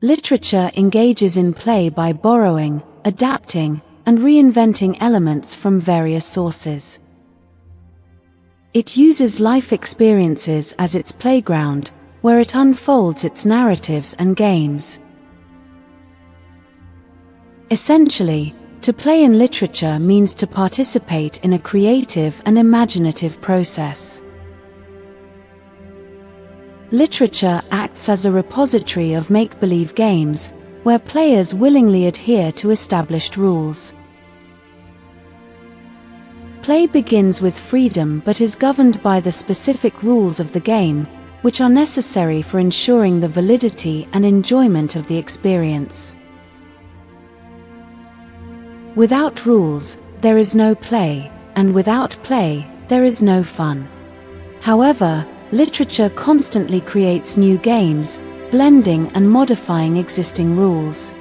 Literature engages in play by borrowing, adapting, and reinventing elements from various sources. It uses life experiences as its playground, where it unfolds its narratives and games. Essentially, to play in literature means to participate in a creative and imaginative process. Literature acts as a repository of make-believe games, where players willingly adhere to established rules. Play begins with freedom but is governed by the specific rules of the game, which are necessary for ensuring the validity and enjoyment of the experience. Without rules, there is no play, and without play, there is no fun. However, literature constantly creates new games, blending and modifying existing rules.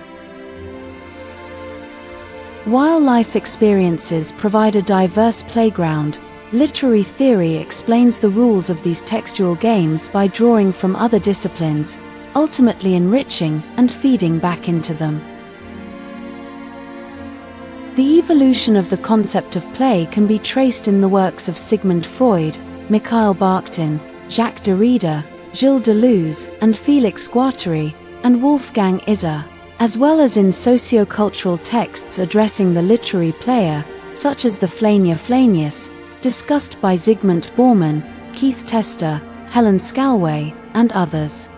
While life experiences provide a diverse playground, literary theory explains the rules of these textual games by drawing from other disciplines, ultimately enriching and feeding back into them. The evolution of the concept of play can be traced in the works of Sigmund Freud, Mikhail Bakhtin, Jacques Derrida, Gilles Deleuze, and Félix Guattari, and Wolfgang Iser, as well as in socio-cultural texts addressing the literary player, such as the Flania Flanius, discussed by Zygmunt Bauman, Keith Tester, Helen Scalway, and others.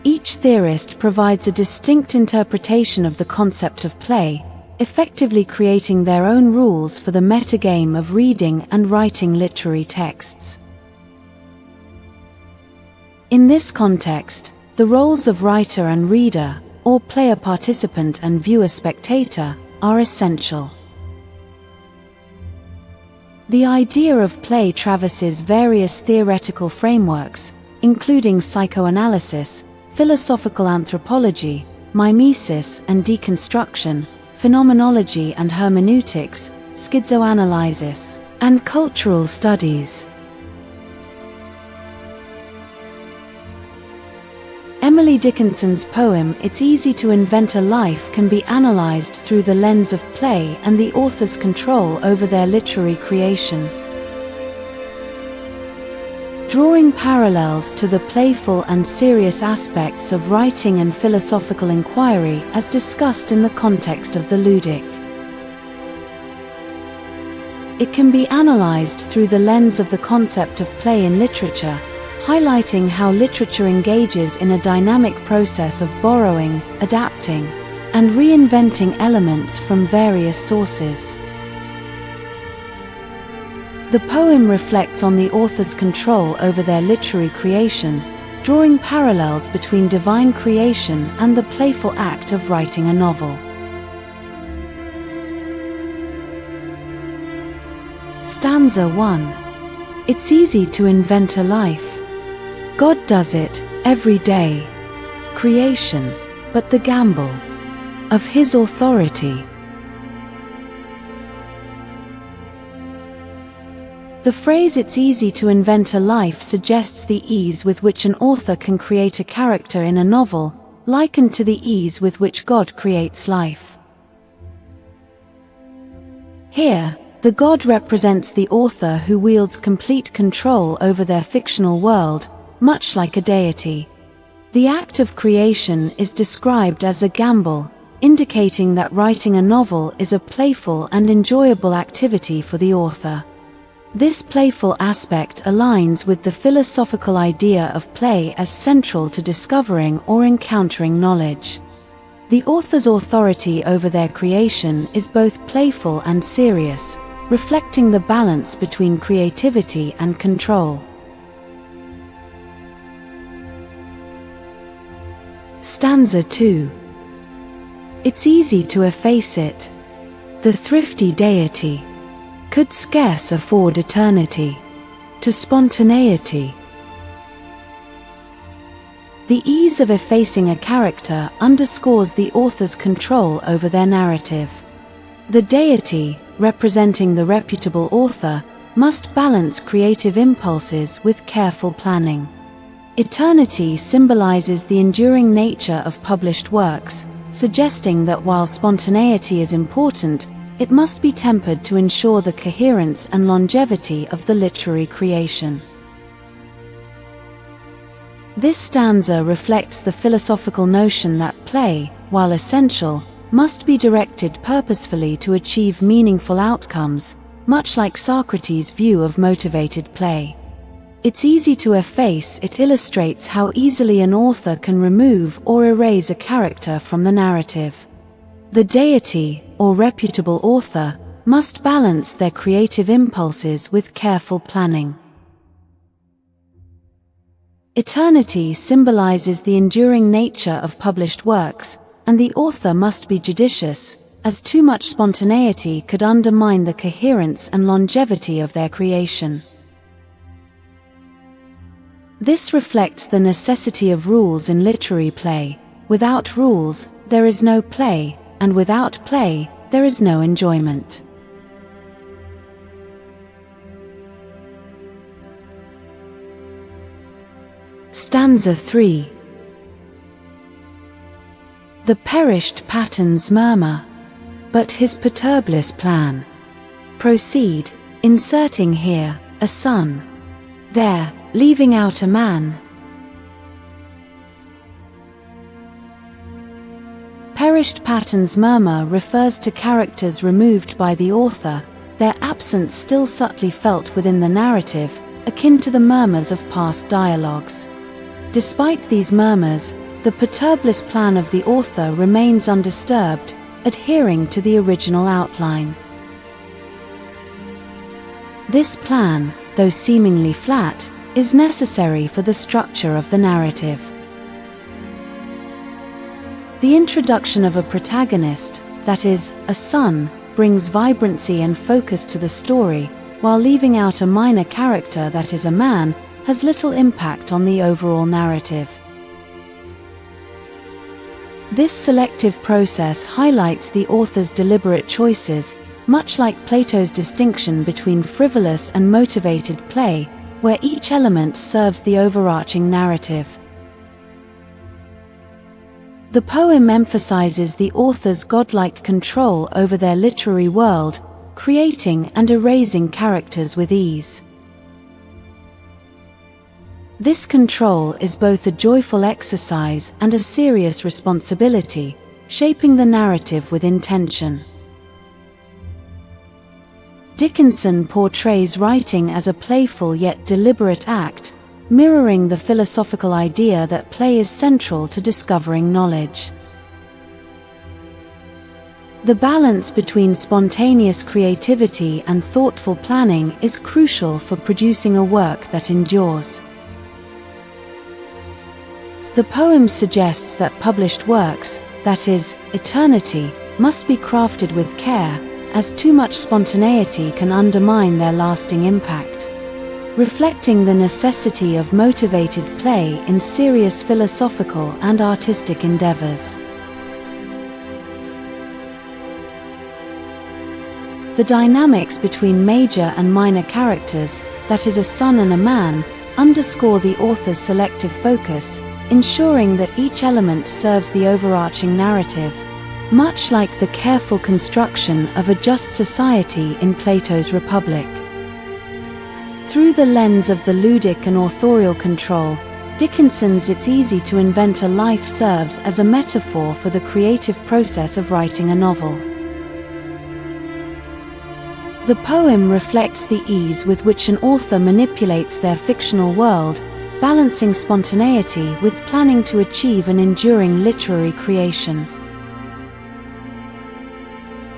Each theorist provides a distinct interpretation of the concept of play, effectively creating their own rules for the metagame of reading and writing literary texts. In this context, the roles of writer and reader, or player-participant and viewer-spectator, are essential. The idea of play traverses various theoretical frameworks, including psychoanalysis, philosophical anthropology, mimesis and deconstruction, phenomenology and hermeneutics, schizoanalysis, and cultural studies. Emily Dickinson's poem "It's Easy to Invent a Life" can be analyzed through the lens of play and the author's control over their literary creation. Drawing parallels to the playful and serious aspects of writing and philosophical inquiry as discussed in the context of the ludic. It can be analyzed through the lens of the concept of play in literature, highlighting how literature engages in a dynamic process of borrowing, adapting, and reinventing elements from various sources. The poem reflects on the author's control over their literary creation, drawing parallels between divine creation and the playful act of writing a novel. Stanza 1. It's easy to invent a life. God does it, every day. Creation, but the gamble of His authority. The phrase "it's easy to invent a life" suggests the ease with which an author can create a character in a novel, likened to the ease with which God creates life. Here, the God represents the author who wields complete control over their fictional world, much like a deity. The act of creation is described as a gamble, indicating that writing a novel is a playful and enjoyable activity for the author. This playful aspect aligns with the philosophical idea of play as central to discovering or encountering knowledge. The author's authority over their creation is both playful and serious, reflecting the balance between creativity and control. Stanza 2. It's easy to efface it. The thrifty deity could scarce afford eternity to spontaneity. The ease of effacing a character underscores the author's control over their narrative. The deity, representing the reputable author, must balance creative impulses with careful planning. Eternity symbolizes the enduring nature of published works, suggesting that while spontaneity is important, it must be tempered to ensure the coherence and longevity of the literary creation. This stanza reflects the philosophical notion that play, while essential, must be directed purposefully to achieve meaningful outcomes, much like Socrates' view of motivated play. It's easy to efface. It illustrates how easily an author can remove or erase a character from the narrative. The deity, or reputable author, must balance their creative impulses with careful planning. Eternity symbolizes the enduring nature of published works, and the author must be judicious, as too much spontaneity could undermine the coherence and longevity of their creation. This reflects the necessity of rules in literary play. Without rules, there is no play, and without play, there is no enjoyment. Stanza 3. The perished patterns murmur, but his perturbless plan. Proceed, inserting here a son, there, leaving out a man. Perished patterns murmur refers to characters removed by the author, their absence still subtly felt within the narrative, akin to the murmurs of past dialogues. Despite these murmurs, the perturbless plan of the author remains undisturbed, adhering to the original outline. This plan, though seemingly flat, is necessary for the structure of the narrative. The introduction of a protagonist, that is, a son, brings vibrancy and focus to the story, while leaving out a minor character, that is, a man, has little impact on the overall narrative. This selective process highlights the author's deliberate choices, much like Plato's distinction between frivolous and motivated play, where each element serves the overarching narrative. The poem emphasizes the author's godlike control over their literary world, creating and erasing characters with ease. This control is both a joyful exercise and a serious responsibility, shaping the narrative with intention. Dickinson portrays writing as a playful yet deliberate act, mirroring the philosophical idea that play is central to discovering knowledge. The balance between spontaneous creativity and thoughtful planning is crucial for producing a work that endures. The poem suggests that published works, that is, eternity, must be crafted with care, as too much spontaneity can undermine their lasting impact. Reflecting the necessity of motivated play in serious philosophical and artistic endeavors. The dynamics between major and minor characters, that is, a son and a man, underscore the author's selective focus, ensuring that each element serves the overarching narrative, much like the careful construction of a just society in Plato's Republic. Through the lens of the ludic and authorial control, Dickinson's It's Easy to Invent a Life serves as a metaphor for the creative process of writing a novel. The poem reflects the ease with which an author manipulates their fictional world, balancing spontaneity with planning to achieve an enduring literary creation.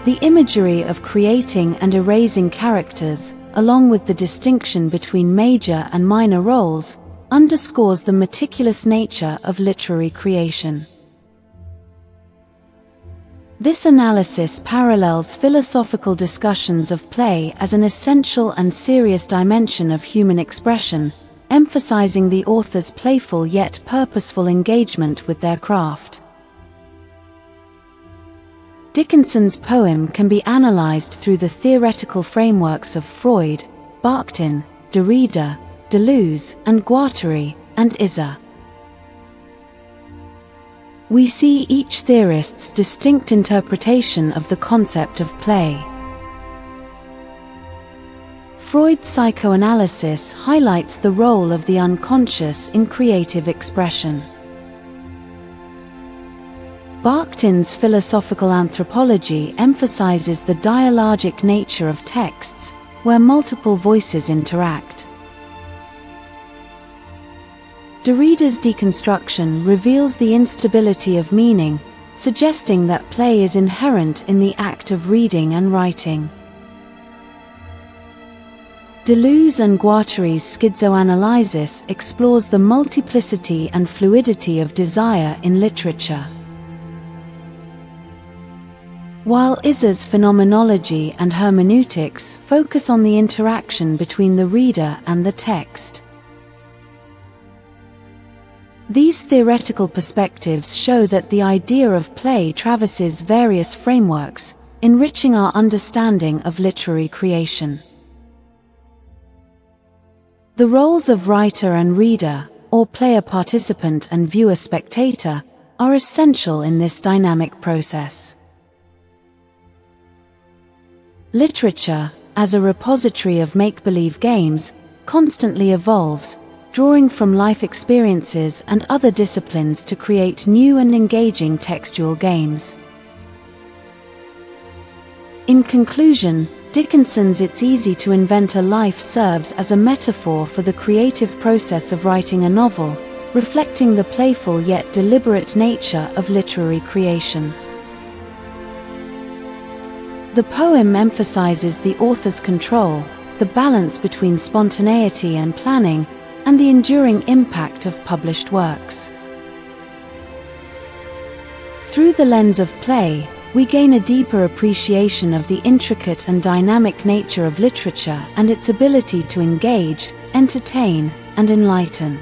The imagery of creating and erasing characters, along with the distinction between major and minor roles, underscores the meticulous nature of literary creation. This analysis parallels philosophical discussions of play as an essential and serious dimension of human expression, emphasizing the author's playful yet purposeful engagement with their craft. Dickinson's poem can be analyzed through the theoretical frameworks of Freud, Bakhtin, Derrida, Deleuze, and Guattari, and Iser. We see each theorist's distinct interpretation of the concept of play. Freud's psychoanalysis highlights the role of the unconscious in creative expression. Bakhtin's philosophical anthropology emphasizes the dialogic nature of texts, where multiple voices interact. Derrida's deconstruction reveals the instability of meaning, suggesting that play is inherent in the act of reading and writing. Deleuze and Guattari's schizoanalysis explores the multiplicity and fluidity of desire in literature. While Iser's phenomenology and hermeneutics focus on the interaction between the reader and the text. These theoretical perspectives show that the idea of play traverses various frameworks, enriching our understanding of literary creation. The roles of writer and reader, or player participant and viewer spectator, are essential in this dynamic process. Literature, as a repository of make-believe games, constantly evolves, drawing from life experiences and other disciplines to create new and engaging textual games. In conclusion, Dickinson's It's Easy to Invent a Life serves as a metaphor for the creative process of writing a novel, reflecting the playful yet deliberate nature of literary creation. The poem emphasizes the author's control, the balance between spontaneity and planning, and the enduring impact of published works. Through the lens of play, we gain a deeper appreciation of the intricate and dynamic nature of literature and its ability to engage, entertain, and enlighten.